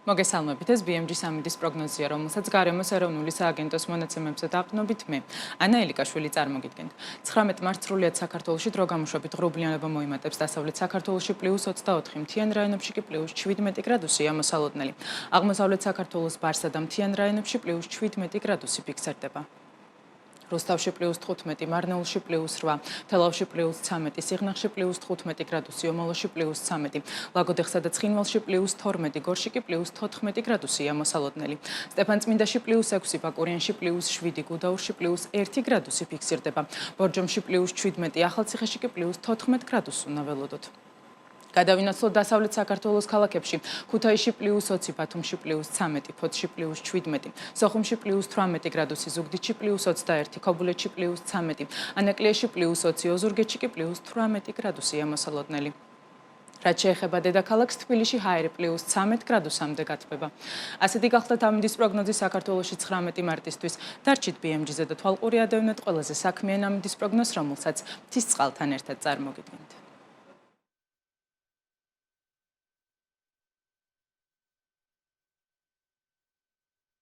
მოგესალმებით, ეს BMG სამედის პროგნოზია, რომელსაც გარემოს ეროვნული სააგენტოს მონაცემებზე დაყრდნობით მე, ანა ელიკაშვილი წარმოგიდგენთ. 19 მარტს სრულიად საქართველოში დროგამოშვებით ღრუბლიანობა მოიმატებს დასავლეთ საქართველოში +24, მთიან რაიონებში კი +17 გრადუსია მოსალოდნელი. აღმოსავლეთ საქართველოს ბარსა და მთიან რაიონებში +17 გრადუსი ფიქსირდება. რუსთავში +15, მარნეულში +8, თელავში +13, სიღნაღში +15 გრადუსი, ომოლოში +13, ლაგოდეხსა და ცხინვალში +12, გორში კი +14 გრადუსია მოსალოდნელი. სტეფანწმინდაში +6, ბაკურიანში +7, გუდაურში +1 გრადუსი ფიქსირდება. ბორჯომში +17, ახალციხეში კი +14 გრადუსს უნდა ველოდოთ. გადავინაცვლოთ დასავლეთ საქართველოს ქალაქებში. ქუთაისში +20, ბათუმში +13, ფოთში +17, სოხუმში +18 გრადუსი, ზუგდიდში +21, ქობულეთში +13, ანაკლიაში +20, ოზურგეთში კი +18 გრადუსია მოსალოდნელი. რაც შეეხება დედაქალაქს, თბილისში ჰაერი +13 გრადუსამდე გათბება. ასეთი გახლდათ ამინდის პროგნოზი საქართველოში 19 მარტისთვის. დარჩით BMG-ზე და თვალყური ადევნეთ ყველაზე საქმიან ამინდის პროგნოზს, რომელსაც მთის წყალთან ერთად წარმოგიდგენთ.